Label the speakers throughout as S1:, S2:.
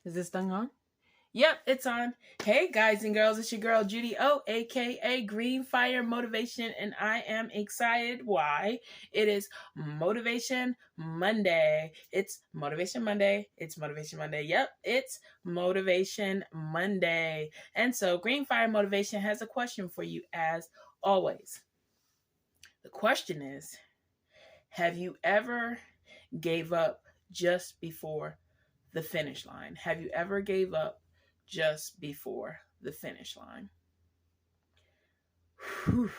S1: Is this thing on? Yep, it's on. Hey guys and girls, it's your girl Judy O, aka Green Fire Motivation, and I am excited. Why? It is Motivation Monday. It's Motivation Monday. It's Motivation Monday. Yep, it's Motivation Monday. And so Green Fire Motivation has a question for you as always. The question is, have you ever gave up just before the finish line? Have you ever gave up just before the finish line? Whew.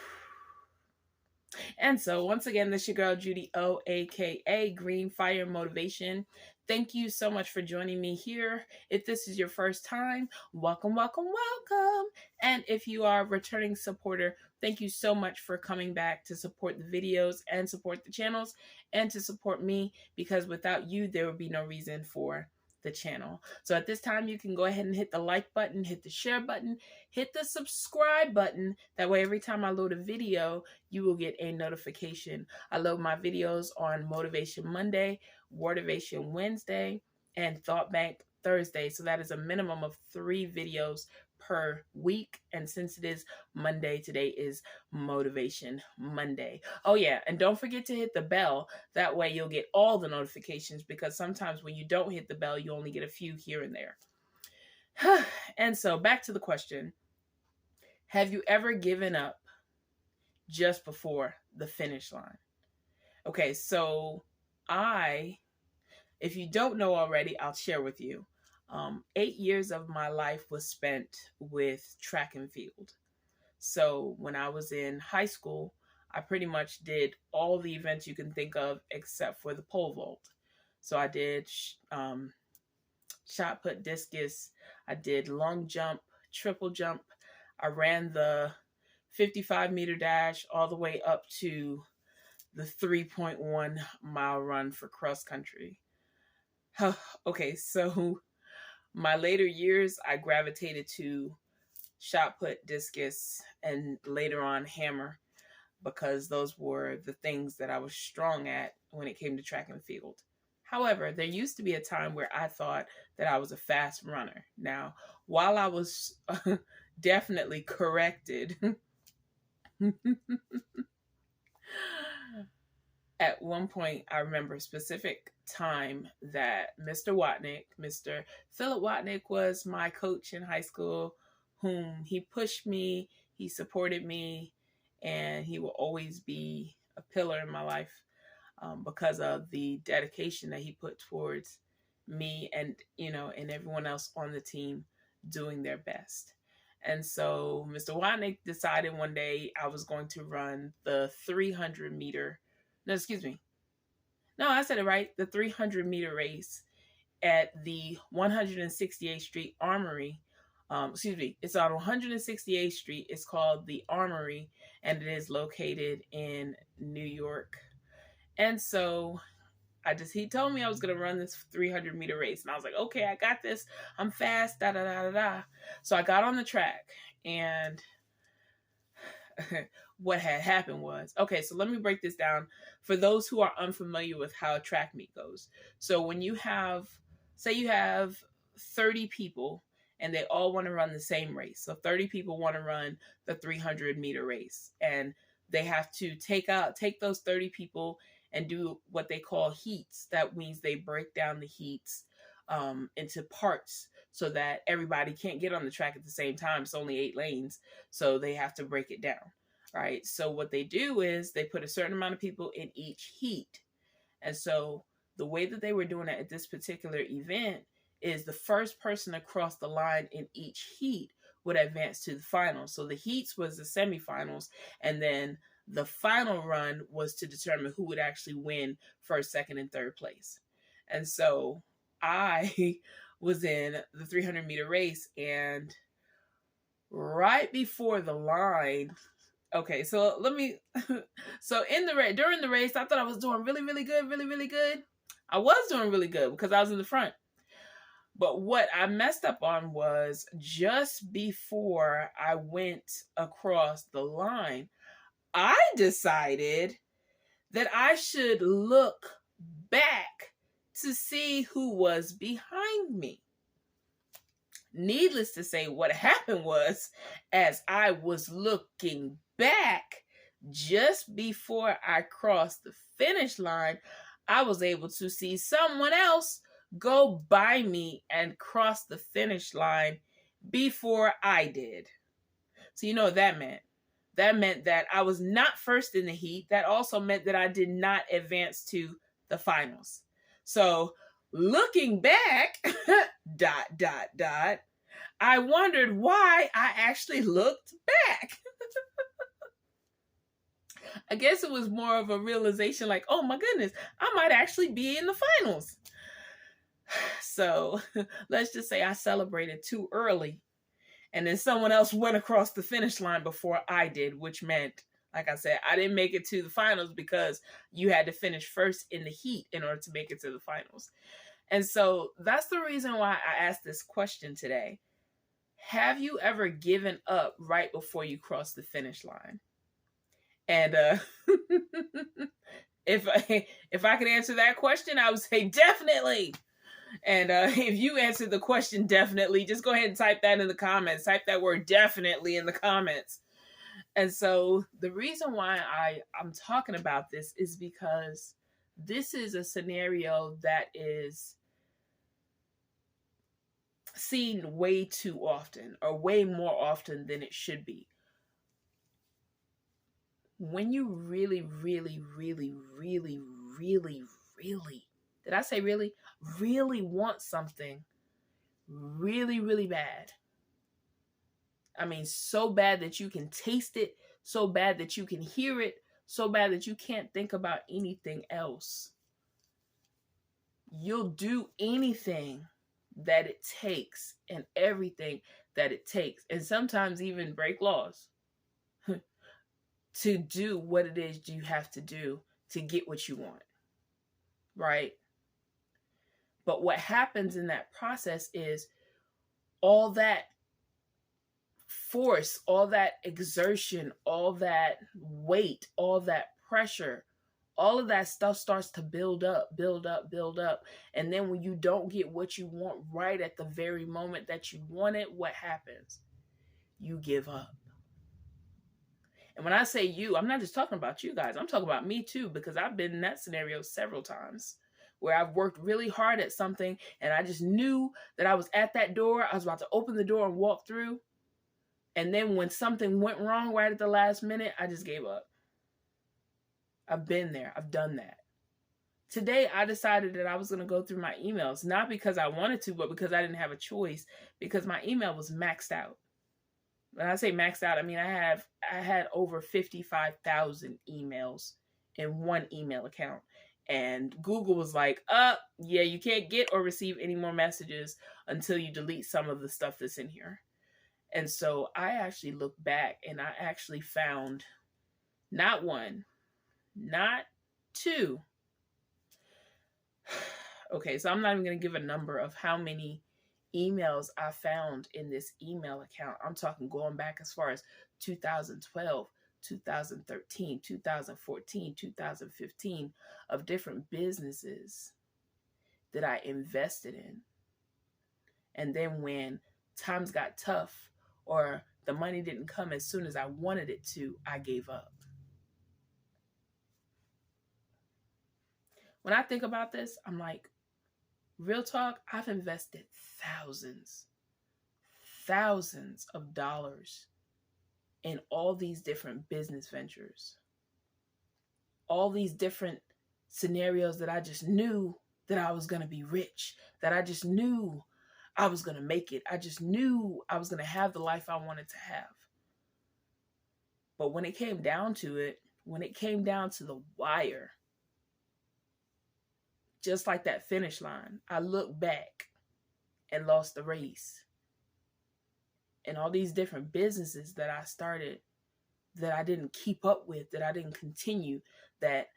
S1: And so once again, this is your girl Judy O, aka Green Fire Motivation. Thank you so much for joining me here. If this is your first time, welcome, welcome, welcome. And if you are a returning supporter, thank you so much for coming back to support the videos and support the channels and to support me, because without you, there would be no reason for the channel. So at this time, you can go ahead and hit the like button, hit the share button, hit the subscribe button. That way, every time I load a video, you will get a notification. I load my videos on Motivation Monday, Wordivation Wednesday, and Thought Bank Thursday. So that is a minimum of 3 videos per week. And since it is Monday, today is Motivation Monday. Oh yeah, and don't forget to hit the bell. That way you'll get all the notifications, because sometimes when you don't hit the bell, you only get a few here and there. And so back to the question. Have you ever given up just before the finish line? Okay, so if you don't know already, I'll share with you. 8 years of my life was spent with track and field. So when I was in high school, I pretty much did all the events you can think of except for the pole vault. So I did shot put, discus, I did long jump, triple jump. I ran the 55-meter dash all the way up to the 3.1 mile run for cross country. Okay, so my later years, I gravitated to shot put, discus, and later on hammer, because those were the things that I was strong at when it came to track and field. However, there used to be a time where I thought that I was a fast runner. Now, while I was definitely corrected, at one point, I remember a specific time that Mr. Philip Watnick was my coach in high school, whom he pushed me, he supported me, and he will always be a pillar in my life because of the dedication that he put towards me and, and everyone else on the team doing their best. And so Mr. Watnick decided one day I was going to run the 300-meter. No, excuse me. No, I said it right. The 300-meter race at the 168th Street Armory. It's on 168th Street. It's called the Armory, and it is located in New York. And so he told me I was going to run this 300-meter race. And I was like, okay, I got this. I'm fast, da, da, da, da, da. So I got on the track, and what had happened was, okay, so let me break this down for those who are unfamiliar with how a track meet goes. So when you have, say you have 30 people and they all want to run the same race. So 30 people want to run the 300-meter race, and they have to take those 30 people and do what they call heats. That means they break down the heats into parts so that everybody can't get on the track at the same time. It's only 8 lanes, so they have to break it down, right? So what they do is they put a certain amount of people in each heat. And so the way that they were doing it at this particular event is the first person to cross the line in each heat would advance to the finals. So the heats was the semifinals, and then the final run was to determine who would actually win first, second, and third place. And so I was in the 300-meter race, and right before the line, okay, so during the race, I thought I was doing really, really good, really, really good. I was doing really good because I was in the front. But what I messed up on was just before I went across the line, I decided that I should look back to see who was behind me. needless to say, what happened was, as I was looking back, just before I crossed the finish line, I was able to see someone else go by me and cross the finish line before I did. So you know what that meant? That meant that I was not first in the heat. That also meant that I did not advance to the finals. So looking back, I wondered why I actually looked back. I guess it was more of a realization like, oh my goodness, I might actually be in the finals. So let's just say I celebrated too early. And then someone else went across the finish line before I did, which meant, like I said, I didn't make it to the finals because you had to finish first in the heat in order to make it to the finals. And so that's the reason why I asked this question today. Have you ever given up right before you cross the finish line? And if I could answer that question, I would say definitely. And if you answered the question definitely, just go ahead and type that in the comments. Type that word definitely in the comments. And so the reason why I'm talking about this is because this is a scenario that is seen way too often, or way more often than it should be. When you really, really, really, really, really, really, did I say really? Really want something really, really bad. I mean, so bad that you can taste it, so bad that you can hear it, so bad that you can't think about anything else. You'll do anything that it takes and everything that it takes, and sometimes even break laws to do what it is you have to do to get what you want, right? But what happens in that process is all that force, all that exertion, all that weight, all that pressure, all of that stuff starts to build up. And then when you don't get what you want right at the very moment that you want it, what happens? You give up. And when I say you, I'm not just talking about you guys. I'm talking about me too, because I've been in that scenario several times where I've worked really hard at something and I just knew that I was at that door. I was about to open the door and walk through. And then when something went wrong right at the last minute, I just gave up. I've been there. I've done that. Today, I decided that I was going to go through my emails, not because I wanted to, but because I didn't have a choice, because my email was maxed out. When I say maxed out, I mean I had over 55,000 emails in one email account. And Google was like, yeah, you can't get or receive any more messages until you delete some of the stuff that's in here. And so I actually looked back and I actually found not one, not two. Okay, so I'm not even going to give a number of how many emails I found in this email account. I'm talking going back as far as 2012, 2013, 2014, 2015 of different businesses that I invested in. And then when times got tough or the money didn't come as soon as I wanted it to, I gave up. When I think about this, I'm like, real talk, I've invested thousands of dollars in all these different business ventures, all these different scenarios that I just knew that I was going to be rich, that I just knew I was going to make it. I just knew I was going to have the life I wanted to have. But when it came down to it, when it came down to the wire, just like that finish line, I looked back and lost the race. And all these different businesses that I started, that I didn't keep up with, that I didn't continue, that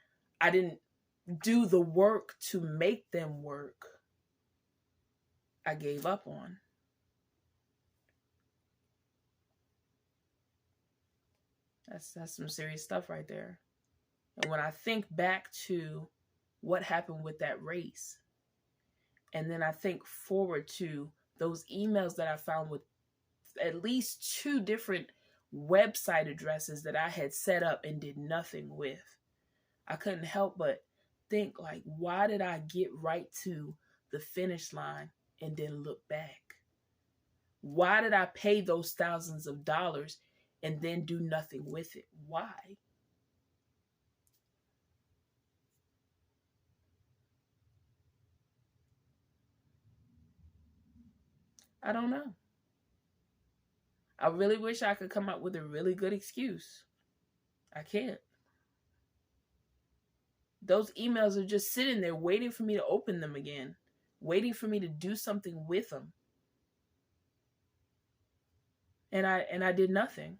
S1: I didn't do the work to make them work, I gave up on. That's some serious stuff right there. And when I think back to what happened with that race, and then I think forward to those emails that I found with at least 2 different website addresses that I had set up and did nothing with. I couldn't help but think, like, why did I get right to the finish line and then look back? Why did I pay those thousands of dollars and then do nothing with it? Why? I don't know. I really wish I could come up with a really good excuse. I can't. Those emails are just sitting there waiting for me to open them again, waiting for me to do something with them. And I did nothing.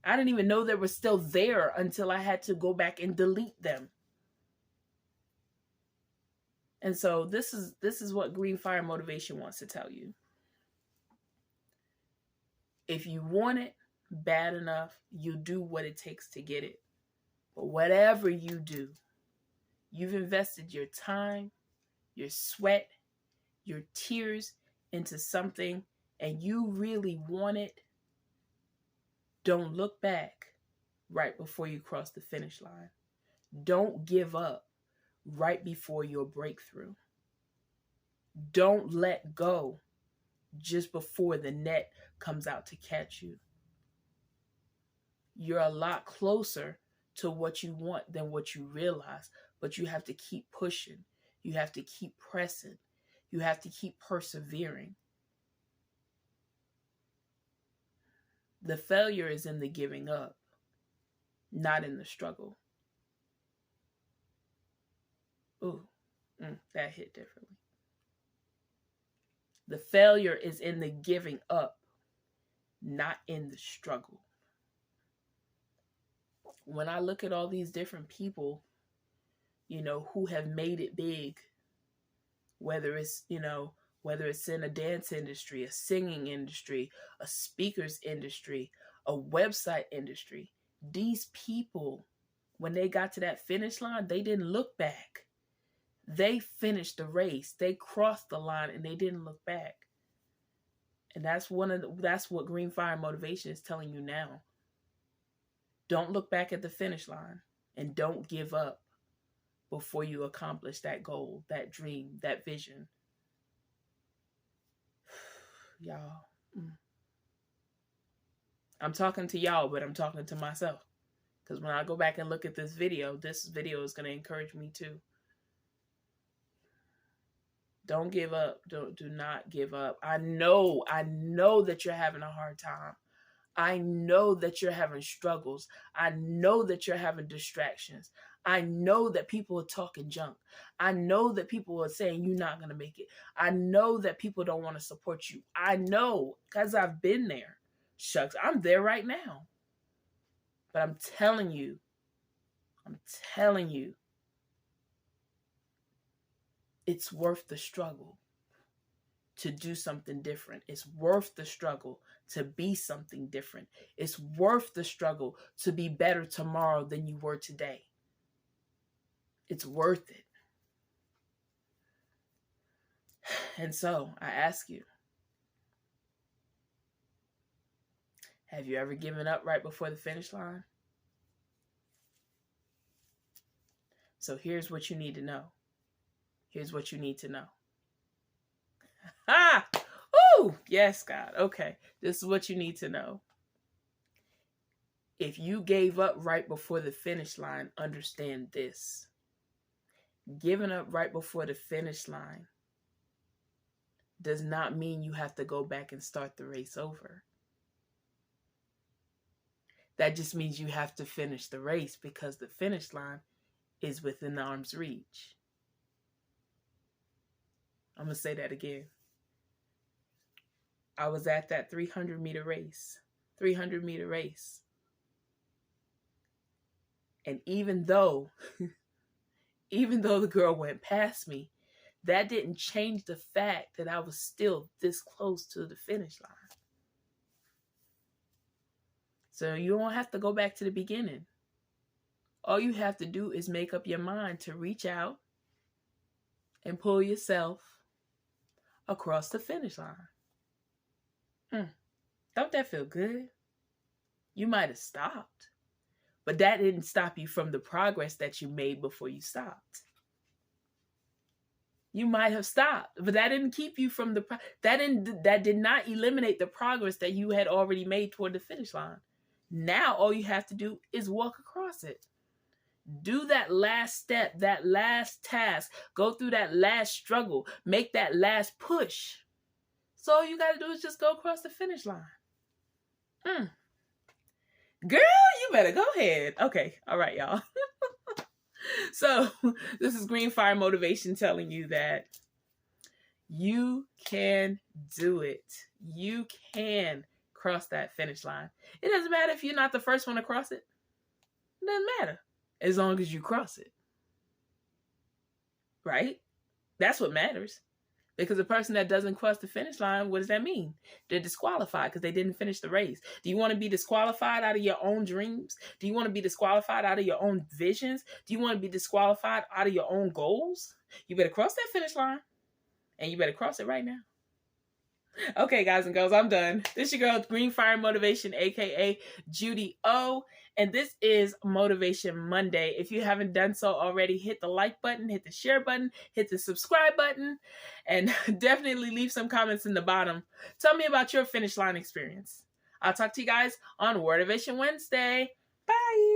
S1: I didn't even know they were still there until I had to go back and delete them. And so this is what Green Fire Motivation wants to tell you. If you want it bad enough, you do what it takes to get it. But whatever you do, you've invested your time, your sweat, your tears into something, and you really want it. Don't look back right before you cross the finish line. Don't give up right before your breakthrough. Don't let go just before the net comes out to catch you. You're a lot closer to what you want than what you realize, but you have to keep pushing. You have to keep pressing. You have to keep persevering. The failure is in the giving up, not in the struggle. Ooh, that hit differently. The failure is in the giving up, not in the struggle. When I look at all these different people, who have made it big, whether it's in a dance industry, a singing industry, a speaker's industry, a website industry, these people, when they got to that finish line, they didn't look back. They finished the race. They crossed the line and they didn't look back. And that's what Green Fire Motivation is telling you now. Don't look back at the finish line and don't give up before you accomplish that goal, that dream, that vision. Y'all. I'm talking to y'all, but I'm talking to myself. Because when I go back and look at this video is going to encourage me too. Don't give up. Do not give up. I know that you're having a hard time. I know that you're having struggles. I know that you're having distractions. I know that people are talking junk. I know that people are saying you're not going to make it. I know that people don't want to support you. I know, because I've been there. Shucks, I'm there right now. But I'm telling you, it's worth the struggle to do something different. It's worth the struggle to be something different. It's worth the struggle to be better tomorrow than you were today. It's worth it. And so I ask you, have you ever given up right before the finish line? So here's what you need to know. Here's what you need to know. Ah! Ooh! Yes, God. Okay. This is what you need to know. If you gave up right before the finish line, understand this. Giving up right before the finish line does not mean you have to go back and start the race over. That just means you have to finish the race because the finish line is within arm's reach. I'm going to say that again. I was at that 300-meter race. And even though the girl went past me, that didn't change the fact that I was still this close to the finish line. So you don't have to go back to the beginning. All you have to do is make up your mind to reach out and pull yourself across the finish line. Don't that feel good? You might have stopped, but that didn't stop you from the progress that you made before you stopped. You might have stopped, but that didn't keep you from that did not eliminate the progress that you had already made toward the finish line. Now all you have to do is walk across it. Do that last step, that last task, go through that last struggle, make that last push. So all you got to do is just go across the finish line. Girl, you better go ahead. Okay, all right, y'all. So this is Green Fire Motivation telling you that you can do it. You can cross that finish line. It doesn't matter if you're not the first one to cross it. It doesn't matter as long as you cross it. Right? That's what matters. Because a person that doesn't cross the finish line, what does that mean? They're disqualified because they didn't finish the race. Do you want to be disqualified out of your own dreams? Do you want to be disqualified out of your own visions? Do you want to be disqualified out of your own goals? You better cross that finish line. And you better cross it right now. Okay, guys and girls, I'm done. This is your girl, Green Fire Motivation, aka Judy O. And this is Motivation Monday. If you haven't done so already, hit the like button, hit the share button, hit the subscribe button, and definitely leave some comments in the bottom. Tell me about your finish line experience. I'll talk to you guys on Wordivation Wednesday. Bye.